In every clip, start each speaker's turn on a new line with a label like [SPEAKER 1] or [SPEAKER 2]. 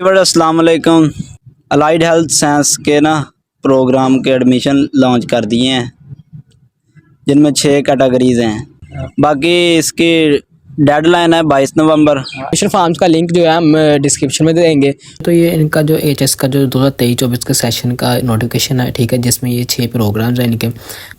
[SPEAKER 1] अस्सलाम वालेकुम। Allied health science के ना प्रोग्राम के एडमिशन लॉन्च कर दिए हैं, जिनमें 6 कैटेगरीज हैं। बाकी इसकी डेडलाइन है 22 नवंबर।
[SPEAKER 2] एडमिशन फॉर्म्स का लिंक जो है हम डिस्क्रिप्शन में दे देंगे। तो ये इनका जो एचएस का जो 2023-24 का सेशन का नोटिफिकेशन है, ठीक है, जिसमें ये 6 प्रोग्राम्स हैं इनके।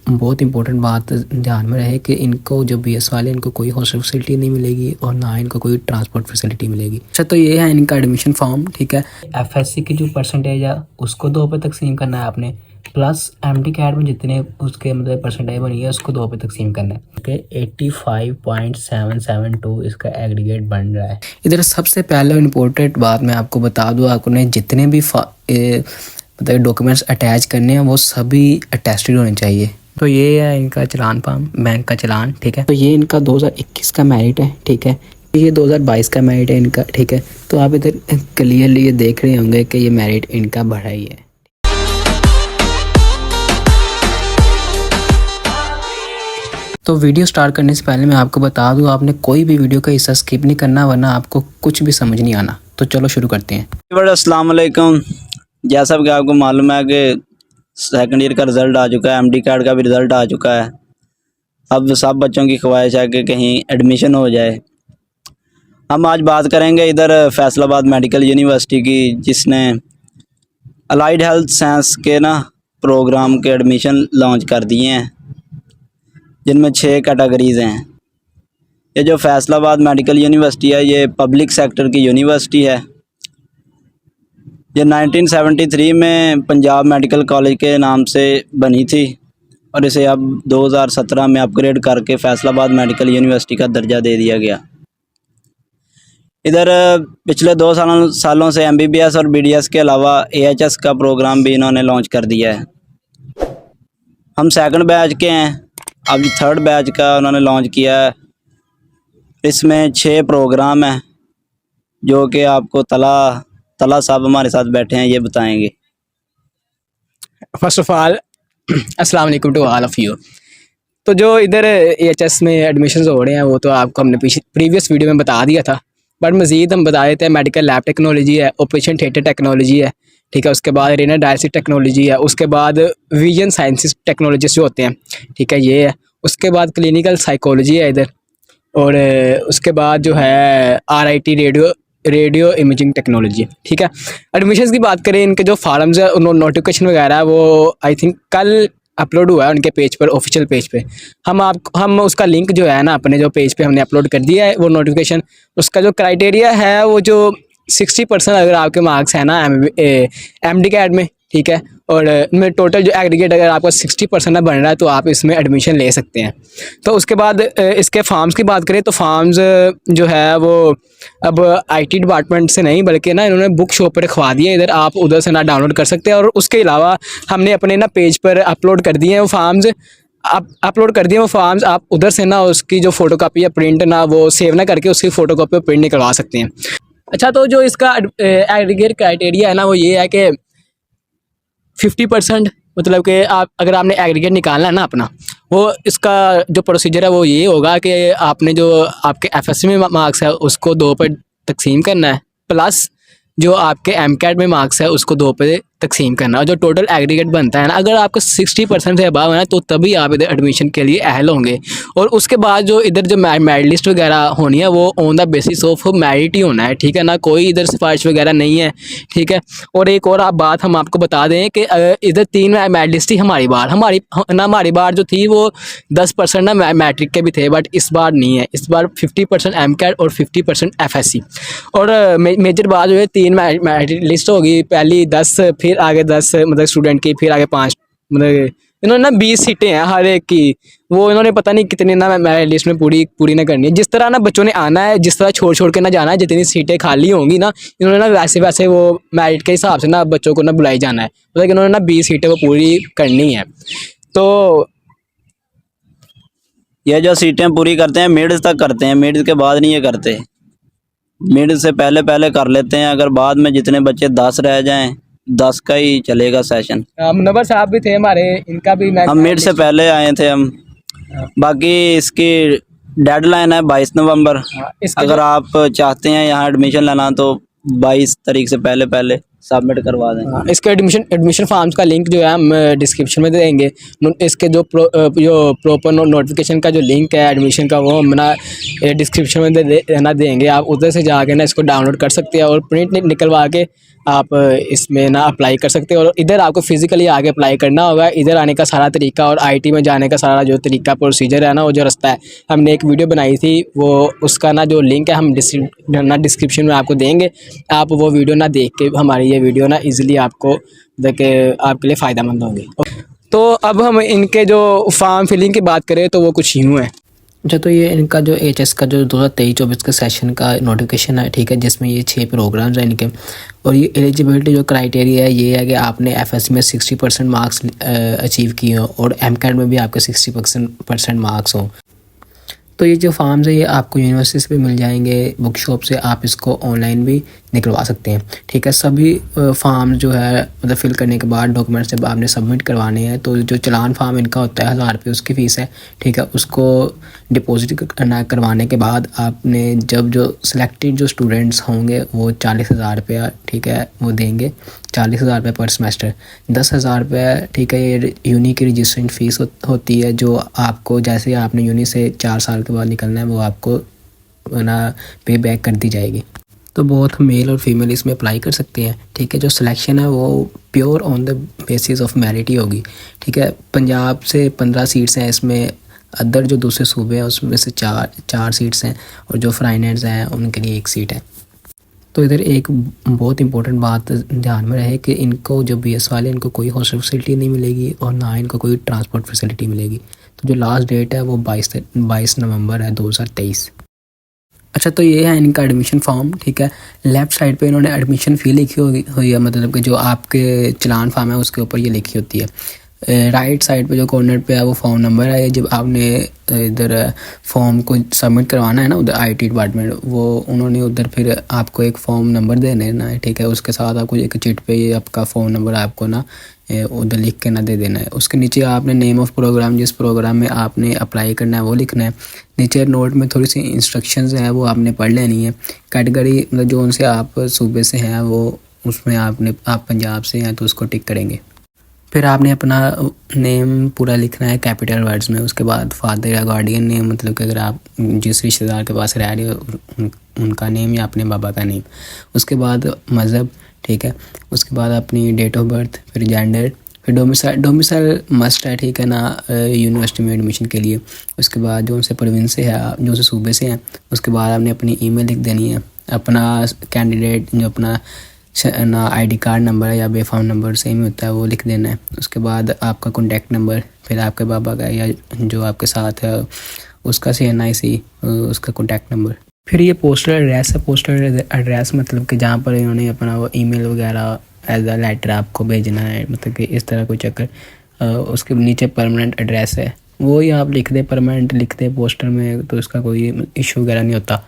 [SPEAKER 2] बहुत इंपॉर्टेंट बात ध्यान में रहे कि इनको जो बीएस वाले इनको कोई हॉस्टल फैसिलिटी नहीं मिलेगी और ना इनको कोई ट्रांसपोर्ट फैसिलिटी मिलेगी। अच्छा, तो ये है इनका एडमिशन फॉर्म, ठीक है। एफएससी की जो परसेंटेज है उसको 2 पे तकसीम करना है आपने, प्लस एमडी कैट में जितने उसके मतलब परसेंटेज बनी है उसको 2 पे तकसीम करना है। ओके, 85.772 इसका एग्रीगेट बन रहा है। इधर सबसे पहले इम्पोर्टेंट बात मैं आपको बता दूँ, आपने जितने भी मतलब डॉक्यूमेंट्स अटैच करने हैं वो सभी अटेस्टेड होने चाहिए। तो ये है इनका चलान फॉर्म, बैंक का चलान, ठीक है। तो ये इनका 2021 का मेरिट है, ठीक है। ये 2022 का मेरिट है इनका, ठीक है। तो आप इधर क्लियरली ये देख रहे होंगे कि ये मेरिट इनका बढ़ा ही है। तो वीडियो स्टार्ट करने से पहले मैं आपको बता दूं, आपने कोई भी वीडियो का हिस्सा स्किप नहीं करना, वरना आपको कुछ भी समझ नहीं आना। तो चलो शुरू करते हैं।
[SPEAKER 1] अस्सलाम वालेकुम। जैसा कि आपको मालूम है कि सेकंड ईयर का रिज़ल्ट आ चुका है, एमडी कार्ड का भी रिज़ल्ट आ चुका है। अब सब बच्चों की ख्वाहिश है कि कहीं एडमिशन हो जाए। हम आज बात करेंगे इधर फैसलाबाद मेडिकल यूनिवर्सिटी की, जिसने अलाइड हेल्थ साइंस के ना प्रोग्राम के एडमिशन लॉन्च कर दिए हैं, जिनमें 6 कैटेगरीज़ हैं। ये जो फैसलाबाद मेडिकल यूनिवर्सिटी है, ये पब्लिक सेक्टर की यूनिवर्सिटी है। ये 1973 में पंजाब मेडिकल कॉलेज के नाम से बनी थी और इसे अब 2017 में अपग्रेड करके फैसलाबाद मेडिकल यूनिवर्सिटी का दर्जा दे दिया गया। इधर पिछले 2 सालों से एमबीबीएस और बीडीएस के अलावा एएचएस का प्रोग्राम भी इन्होंने लॉन्च कर दिया है। हम सेकंड बैच के हैं, अब थर्ड बैच का उन्होंने लॉन्च किया है। इसमें 6 प्रोग्राम हैं, जो कि आपको तला साहब हमारे साथ बैठे हैं, ये बताएंगे।
[SPEAKER 2] फर्स्ट ऑफ ऑल अस्सलाम वालेकुम टू ऑल ऑफ यू। तो जो इधर एएचएस में एडमिशन हो रहे हैं वो तो आपको हमने प्रीवियस वीडियो में बता दिया था, बट मज़ीद हम बता देते हैं। मेडिकल लैब टेक्नोलॉजी है, ऑपरेशन थिएटर टेक्नोलॉजी है, ठीक है। उसके बाद रेनल डायलिसिस टेक्नोलॉजी है, उसके बाद विजन साइंसिस टेक्नोलॉजिस्ट जो होते हैं, ठीक है, ये है। उसके बाद क्लिनिकल साइकोलॉजी है इधर, और उसके बाद जो है आरआईटी रेडियो इमेजिंग टेक्नोलॉजी, ठीक है। एडमिशन्स की बात करें, इनके जो फॉर्म्स है नोटिफिकेशन वगैरह है वो आई थिंक कल अपलोड हुआ है उनके पेज पर, ऑफिशियल पेज पे। हम उसका लिंक जो है ना अपने जो पेज पे हमने अपलोड कर दिया है वो नोटिफिकेशन। उसका जो क्राइटेरिया है वो जो 60% अगर आपके मार्क्स है ना एमडी कैट में, ठीक है, और में टोटल जो एग्रीगेट अगर आपका 60% ना बन रहा है तो आप इसमें एडमिशन ले सकते हैं। तो उसके बाद इसके फॉर्म्स की बात करें तो फॉर्म्स जो है वो अब आईटी डिपार्टमेंट से नहीं बल्कि ना इन्होंने बुक शॉप पर रखवा दिए, इधर आप उधर से ना डाउनलोड कर सकते हैं। और उसके अलावा हमने अपने ना पेज पर अपलोड कर दिए हैं वो फॉर्म्स, आप अपलोड कर दिए वो फॉर्म्स, आप उधर से ना उसकी जो फ़ोटोकॉपी या प्रिंट ना वो सेव ना करके उसकी फ़ोटोकॉपी और प्रिंट निकलवा सकते हैं। अच्छा, तो जो इसका एग्रीगेट क्राइटेरिया है ना वो ये है कि 50%, मतलब कि आप अगर आपने एग्रीगेट निकालना है ना अपना, वो इसका जो प्रोसीजर है वो ये होगा कि आपने जो आपके एफएससी में मार्क्स है उसको 2 पे तकसीम करना है, प्लस जो आपके एमकैट में मार्क्स है उसको 2 पे तकसीम करना है। और जो टोटल एग्रीगेट बनता है ना, अगर आपका 60% से अबव है ना तो तभी आप इधर एडमिशन के लिए अहल होंगे। और उसके बाद जो इधर जो मेरिट लिस्ट वगैरह होनी है वो on the basis of merit ही होना है, ठीक है ना, कोई इधर सिफारिश वगैरह नहीं है, ठीक है। और एक और बात हम आपको बता दें कि इधर 3 मेरिट लिस्ट थी हमारी बार जो थी वो 10% ना मैट्रिक के भी थे, बट इस बार नहीं है। इस बार 50% एमकैट और 50% एफएससी। और मेजर बात जो है 3 मेरिट लिस्ट होगी, पहली 10, फिर आगे 10 मतलब स्टूडेंट की, फिर आगे 5, मतलब इन्होंने ना 20 सीटें हैं हर एक की, वो इन्होंने पता नहीं कितनी ना मेरिट लिस्ट में पूरी ना करनी है। जिस तरह ना बच्चों ने आना है, जिस तरह छोड़ के ना जाना है, जितनी सीटें खाली होंगी ना इन्होंने ना वैसे वो मेरिट के हिसाब से ना बच्चों को ना बुलाई जाना है, मतलब इन्होंने ना 20 सीटें वो पूरी करनी है। तो
[SPEAKER 1] ये जो सीटें पूरी करते हैं मिड्स तक करते हैं, मिड्स के बाद नहीं ये करते। मिड से पहले कर लेते हैं, अगर बाद में जितने बच्चे 10 रह जाएं 10 का ही चलेगा सेशन।
[SPEAKER 2] मुनव्वर साहब भी थे हमारे, इनका भी
[SPEAKER 1] हम मिड से पहले आए थे हम। बाकी इसकी डेडलाइन है 22 नवंबर। अगर आप चाहते हैं यहाँ एडमिशन लेना तो 22 तारीख से पहले पहले सबमिट करवा दें।
[SPEAKER 2] हाँ, इसके एडमिशन फॉर्म्स का लिंक जो है हम डिस्क्रिप्शन में दे देंगे। इसके जो प्रॉपर नोटिफिकेशन का जो लिंक है एडमिशन का, वो हम ना डिस्क्रिप्शन में ना देंगे। आप उधर से जाके ना इसको डाउनलोड कर सकते हैं और प्रिंट निकलवा के आप इसमें ना अप्लाई कर सकते हो। और इधर आपको फिजिकली आगे अप्लाई करना होगा। इधर आने का सारा तरीका और आईटी में जाने का सारा जो तरीका प्रोसीजर है ना, वो जो रास्ता है, हमने एक वीडियो बनाई थी, वो उसका ना जो लिंक है हम डिस्क्रिप्शन में आपको देंगे। आप वो वीडियो ना देख के हमारी ये वीडियो ना इजीली आपको देखे आपके लिए फ़ायदेमंद होंगे। तो अब हम इनके जो फॉर्म फिलिंग की बात करें तो वो कुछ यूँ है। अच्छा, तो ये इनका जो एचएस का जो 2023-24 का सेशन का नोटिफिकेशन है, ठीक है, जिसमें ये 6 प्रोग्राम्स हैं इनके। और ये एलिजिबिलिटी जो क्राइटेरिया है ये है कि आपने एफएससी में 60% मार्क्स अचीव किए हो और एमकैट में भी आपके 60% मार्क्स हों। तो ये जो फॉर्म्स है ये आपको यूनिवर्सिटी से भी मिल जाएंगे, बुक शॉप से आप इसको ऑनलाइन भी निकलवा सकते हैं, ठीक है। सभी फॉर्म जो है मतलब फिल करने के बाद डॉक्यूमेंट्स जब आपने सबमिट करवाने हैं, तो जो चलान फॉर्म इनका होता है 1000 रुपये उसकी फ़ीस है, ठीक है। उसको डिपॉजिट करवाने के बाद आपने जब जो सिलेक्टेड जो स्टूडेंट्स होंगे वो 40,000 रुपया, ठीक है, वो देंगे। 40,000 रुपये पर सेमेस्टर, 10,000 रुपये, ठीक है, ये यूनी की रजिस्ट्रेशन फ़ीस होती है, जो आपको जैसे आपने यूनी से 4 साल के बाद निकलना है वो आपको ना पे बैक कर दी जाएगी। तो बहुत मेल और फीमेल इसमें अप्लाई कर सकते हैं, ठीक है। जो सिलेक्शन है वो pure on the basis of merit ही होगी, ठीक है। पंजाब से 15 सीट्स हैं इसमें, अदर जो दूसरे सूबे हैं उसमें से चार सीट्स हैं, और जो फाइनेंस हैं उनके लिए 1 सीट है। तो इधर एक बहुत इंपॉर्टेंट बात ध्यान में रहे कि इनको जो बीएस वाले इनको कोई हॉस्टल फैसिलिटी नहीं मिलेगी और ना इनको कोई ट्रांसपोर्ट फैसिलिटी मिलेगी। तो जो लास्ट डेट है वो 22 नवंबर है 2023। अच्छा, तो ये है इनका एडमिशन फॉर्म, ठीक है। लेफ़्ट साइड पे इन्होंने एडमिशन फ़ी लिखी हुई है, मतलब कि जो आपके चलान फॉर्म है उसके ऊपर ये लिखी होती है। राइट साइड पे जो कॉर्नर पे है वो फॉर्म नंबर है। जब आपने इधर फॉर्म को सबमिट करवाना है ना उधर आईटी डिपार्टमेंट, वो उन्होंने उधर फिर आपको एक फॉर्म नंबर देना है ना, ठीक है। उसके साथ आपको एक चिट पे ये आपका फ़ोन नंबर आपको ना उधर लिख के ना दे देना है। उसके नीचे आपने नेम ऑफ़ प्रोग्राम, जिस प्रोग्राम में आपने अप्लाई करना है वो लिखना है। नीचे नोट में थोड़ी सी इंस्ट्रक्शंस हैं वो आपने पढ़ लेनी है। कैटेगरी मतलब जो उनसे आप सूबे से हैं वो उसमें आप पंजाब से हैं तो उसको टिक करेंगे। फिर आपने अपना नेम पूरा लिखना है कैपिटल वर्ड्स में। उसके बाद फादर या गार्डियन नेम, मतलब कि अगर आप जिस रिश्तेदार के पास रह रहे हो उनका नेम या अपने बाबा का नेम। उसके बाद मज़हब, ठीक है। उसके बाद अपनी डेट ऑफ बर्थ, फिर जेंडर, फिर डोमिसाइल मस्ट है, ठीक है ना, यूनिवर्सिटी में एडमिशन के लिए। उसके बाद जो उनसे प्रोविंस से है, जो उनसे सूबे से हैं, उसके बाद आपने अपनी ईमेल लिख देनी है। अपना कैंडिडेट जो अपना ना आईडी कार्ड नंबर है या बेफाम नंबर सेम होता है वो लिख देना है। उसके बाद आपका कॉन्टैक्ट नंबर, फिर आपके बाबा का या जो आपके साथ है उसका CNIC, उसका कॉन्टैक्ट नंबर। फिर ये पोस्टल एड्रेस है। पोस्टल एड्रेस मतलब कि जहाँ पर इन्होंने अपना वो ईमेल वगैरह एज अ लेटर आपको भेजना है, मतलब कि इस तरह कोई चक्कर। उसके नीचे परमानेंट एड्रेस है, वो ही आप लिख दे, परमानेंट लिख दे पोस्टर में, तो इसका कोई इशू वगैरह नहीं होता।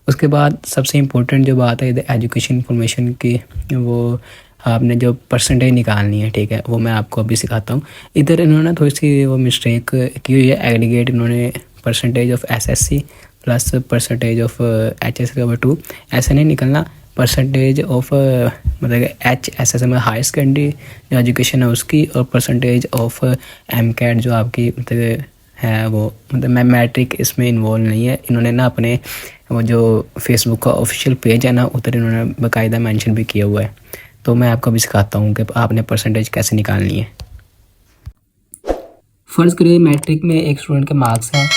[SPEAKER 2] उसके बाद सबसे इम्पोर्टेंट जो बात है इधर एजुकेशन इंफॉर्मेशन की, वो आपने जो परसेंटेज निकालनी है, ठीक है, वो मैं आपको अभी सिखाता हूँ। इधर इन्होंने थोड़ी सी वो मिस्टेक की हुई है, एग्रीगेट इन्होंने percentage of SSC plus percentage of HSC/2 ऐसा नहीं निकलना। परसेंटेज ऑफ मतलब HSS में हायर सेकेंडरी जो एजुकेशन है उसकी, और परसेंटेज ऑफ MCAT जो आपकी मतलब है वो, मतलब मैं मैट्रिक इसमें इन्वॉल्व नहीं है। इन्होंने ना अपने वो जो फेसबुक का ऑफिशियल पेज है ना उधर इन्होंने बाकायदा मेंशन भी किया हुआ है। तो मैं आपको अभी सिखाता हूँ कि आपने परसेंटेज कैसे निकालनी है। फ़र्ज़ करिए मैट्रिक में एक स्टूडेंट के मार्क्स हैं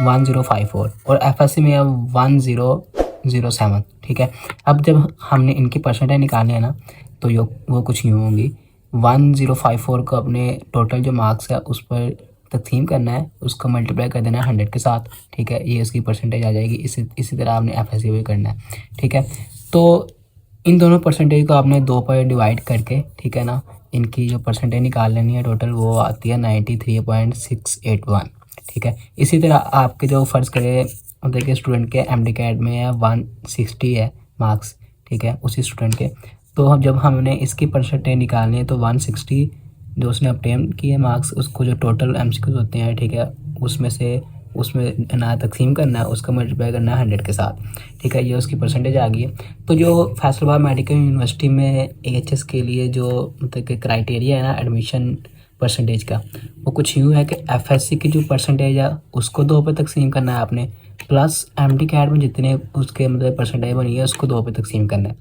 [SPEAKER 2] 1054 और FSC में है 1007, ठीक है। अब जब हमने इनकी परसेंटेज निकालनी है ना, तो वो कुछ यूँ होंगी। 1054 को अपने टोटल जो मार्क्स है उस पर तकसीम करना है, उसको मल्टीप्लाई कर देना है 100 के साथ, ठीक है। ये इसकी परसेंटेज आ जाएगी। इसी तरह आपने FSC भी करना है, ठीक है। तो इन दोनों परसेंटेज को आपने 2 पर डिवाइड करके, ठीक है ना, इनकी जो परसेंटेज निकाल लेनी है टोटल, वो आती है 93.681, ठीक है। इसी तरह आपके जो फ़र्ज़ करें मतलब कि स्टूडेंट के MD-CAT में है 160 है मार्क्स, ठीक है, उसी स्टूडेंट के। तो जब हमने इसकी परसेंटेज निकालनी है तो 160 जो उसने अपटेन किए मार्क्स, उसको जो टोटल MCQs होते हैं, ठीक है, उसमें से उसमें ना तकसीम करना है, उसका मल्टीप्लाई करना है 100 के साथ, ठीक है। ये उसकी परसेंटेज आ गई है। तो जो फैसलाबाद मेडिकल यूनिवर्सिटी में AHS के लिए जो मतलब कि क्राइटेरिया है ना एडमिशन परसेंटेज का, वो कुछ यूँ है कि FSC की जो परसेंटेज है उसको 2 पे तकसीम करना है आपने, प्लस MD कैट में जितने उसके मतलब परसेंटेज बनी है उसको 2 पे तकसीम करना है।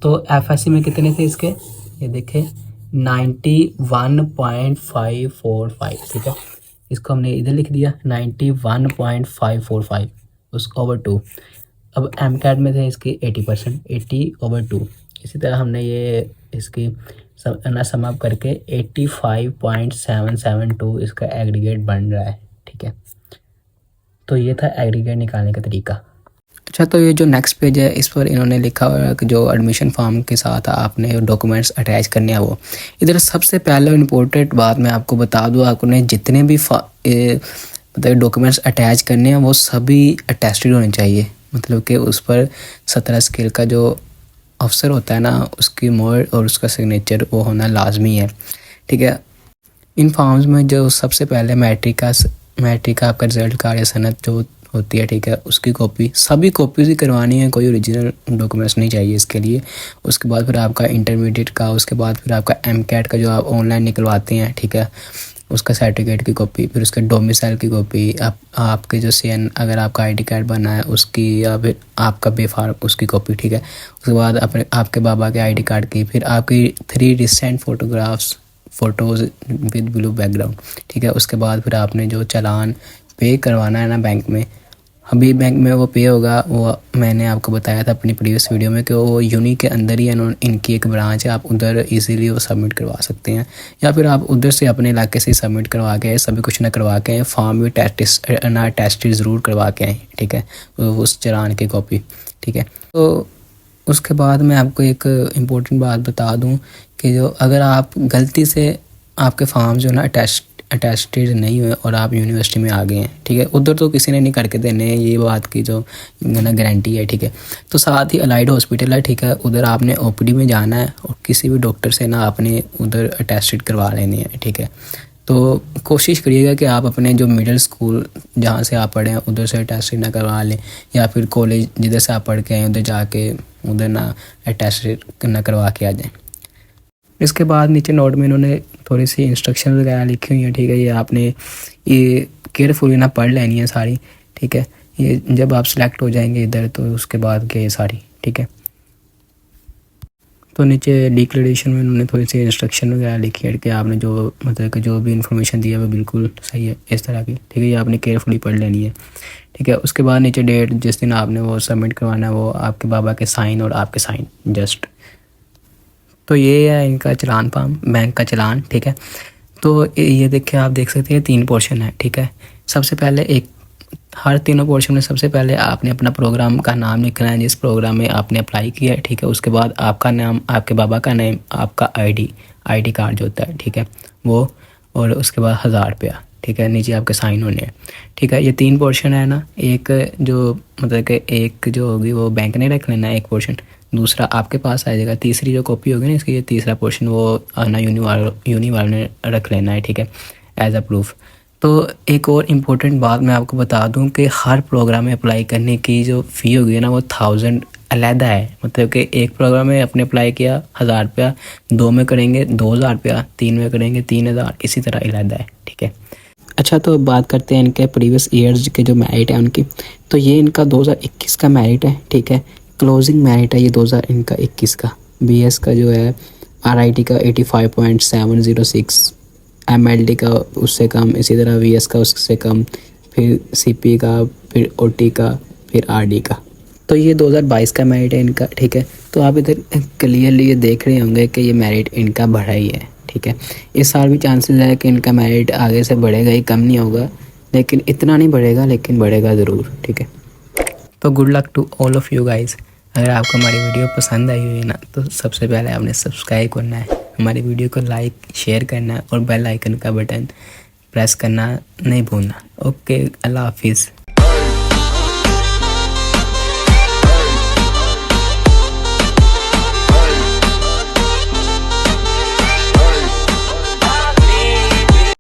[SPEAKER 2] तो FSC में कितने थे इसके, ये देखें 91.545, ठीक है। इसको हमने इधर लिख दिया 91.545 उसको ओवर 2। अब MCAT में थे इसके 80%, 80/2। इसी तरह हमने ये इसकी सम अप करके 85.772 इसका एग्रीगेट बन रहा है, ठीक है। तो ये था एग्रीगेट निकालने का तरीका। अच्छा, तो ये जो नेक्स्ट पेज है इस पर इन्होंने लिखा हुआ है कि जो एडमिशन फॉर्म के साथ आपने डॉक्यूमेंट्स अटैच करने हैं वो इधर सबसे पहले इम्पोर्टेंट बात मैं आपको बता दूँ, आपने जितने भी मतलब डॉक्यूमेंट्स अटैच करने हैं वो सभी अटेस्टेड होने चाहिए। मतलब कि उस पर 17 स्केल का जो अफसर होता है ना उसकी मोहर और उसका सिग्नेचर वो होना लाजमी है, ठीक है। इन फॉर्म्स में जो सबसे पहले मैट्रिक का आपका रिजल्ट कार्ड या सनद जो होती है, ठीक है, उसकी कॉपी, सभी कॉपीज ही करवानी है, कोई ओरिजिनल डॉक्यूमेंट्स नहीं चाहिए इसके लिए। उसके बाद फिर आपका इंटरमीडिएट का, उसके बाद फिर आपका MCAT का जो आप ऑनलाइन निकलवाते हैं, ठीक है, उसका सर्टिफिकेट की कॉपी, फिर उसके डोमिसाइल की कॉपी, आपके जो CN अगर आपका ID कार्ड बना है उसकी, या फिर आपका बेफार उसकी कॉपी, ठीक है। उसके बाद अपने आपके बाबा के ID कार्ड की, फिर आपकी 3 recent photos with blue background, ठीक है। उसके बाद फिर आपने जो चालान पे करवाना है ना बैंक में, अभी बैंक में वो पे होगा, वो मैंने आपको बताया था अपनी प्रीवियस वीडियो में कि वो यूनी के अंदर ही इनकी एक ब्रांच है, आप उधर इजीली वो सबमिट करवा सकते हैं, या फिर आप उधर से अपने इलाके से सबमिट करवा के सभी कुछ ना करवा के फॉर्म भी टेस्ट ज़रूर करवा के आए, ठीक है, उस चालान की कॉपी, ठीक है। तो उसके बाद मैं आपको एक इम्पोर्टेंट बात बता दूं कि जो अगर आप गलती से आपके फॉर्म जो ना अटेस्टेड नहीं हुए और आप यूनिवर्सिटी में आ गए हैं, ठीक है, उधर तो किसी ने नहीं करके देने हैं, ये बात की जो ना गारंटी है, ठीक है। तो साथ ही अलाइड हॉस्पिटल है, ठीक है, उधर आपने OPD में जाना है और किसी भी डॉक्टर से ना आपने उधर अटेस्टेड करवा लेने हैं, ठीक है। तो कोशिश करिएगा कि आप अपने जो मिडिल स्कूल जहाँ से आप पढ़े हैं उधर से अटेस्टेड ना करवा लें, या फिर कॉलेज जिधर से आप पढ़ के आए उधर जाके उधर ना अटेस्टेड ना करवा के आ जाएं। इसके बाद नीचे नोट में इन्होंने थोड़ी सी इंस्ट्रक्शन वगैरह लिखी हुई है, ठीक है। ये आपने ये केयरफुली ना पढ़ लेनी है सारी, ठीक है। ये जब आप सिलेक्ट हो जाएंगे इधर तो उसके बाद के सारी, ठीक है। तो नीचे डिक्लेरेशन में उन्होंने थोड़ी सी इंस्ट्रक्शन वगैरह लिखी है कि आपने जो मतलब कि जो भी इन्फॉर्मेशन दी है वो बिल्कुल सही है, इस तरह की, ठीक है। ये आपने केयरफुली पढ़ लेनी है, ठीक है। उसके बाद नीचे डेट जिस दिन आपने वो सबमिट करवाना है वो आपके बाबा के साइन और आपके साइन जस्ट। तो ये है इनका चलान फॉर्म, बैंक का चलान, ठीक है। तो ये देखिए आप देख सकते हैं 3 पोर्शन है, ठीक है। सबसे पहले हर तीनों पोर्शन में सबसे पहले आपने अपना प्रोग्राम का नाम लिखना है जिस प्रोग्राम में आपने अप्लाई किया है, ठीक है। उसके बाद आपका नाम, आपके बाबा का नेम, आपका ID कार्ड जो होता है, ठीक है, वो, और उसके बाद 1000 रुपया, ठीक है, नीचे आपके साइन होने हैं, ठीक है। ये 3 पोर्शन है ना, एक जो मतलब कि एक जो होगी वो बैंक ने रख लेना है एक पोर्शन, दूसरा आपके पास आ जाएगा, तीसरी जो कॉपी होगी ना इसकी, ये तीसरा पोर्शन वो ना यूनी वाले ने रख लेना है, ठीक है, एज अ प्रूफ। तो एक और इम्पोर्टेंट बात मैं आपको बता दूं कि हर प्रोग्राम में अप्लाई करने की जो फ़ी होगी ना वो 1000 अलहदा है। मतलब कि एक प्रोग्राम में आपने अप्लाई किया 1000 रुपया, 2 में करेंगे 2000 रुपया, 3 में करेंगे 3000, इसी तरह अलहदा है, ठीक है। अच्छा, तो बात करते हैं इनके प्रीवियस ईयर्स के जो मेरिट है उनकी। तो ये इनका 2021 का मेरिट है, ठीक है। क्लोजिंग मेरिट है ये 2021 का। BS का जो है RIT का 85.706, MLD का उससे कम, इसी तरह VS का उससे कम, फिर CP का, फिर OT का, फिर RD का। तो ये 2022 का मेरिट है इनका, ठीक है। तो आप इधर क्लियरली ये देख रहे होंगे कि ये मेरिट इनका बढ़ा ही है, ठीक है। इस साल भी चांसेस है कि इनका मेरिट आगे से बढ़ेगा ही, कम नहीं होगा, लेकिन इतना नहीं बढ़ेगा, लेकिन बढ़ेगा ज़रूर, ठीक है। तो good luck to all of you guys. अगर आपको हमारी वीडियो पसंद आई हुई है ना तो सबसे पहले आपने सब्सक्राइब करना है, हमारी वीडियो को लाइक शेयर करना है और बेल आइकन का बटन प्रेस करना नहीं भूलना। ओके, अल्लाह हाफिज़।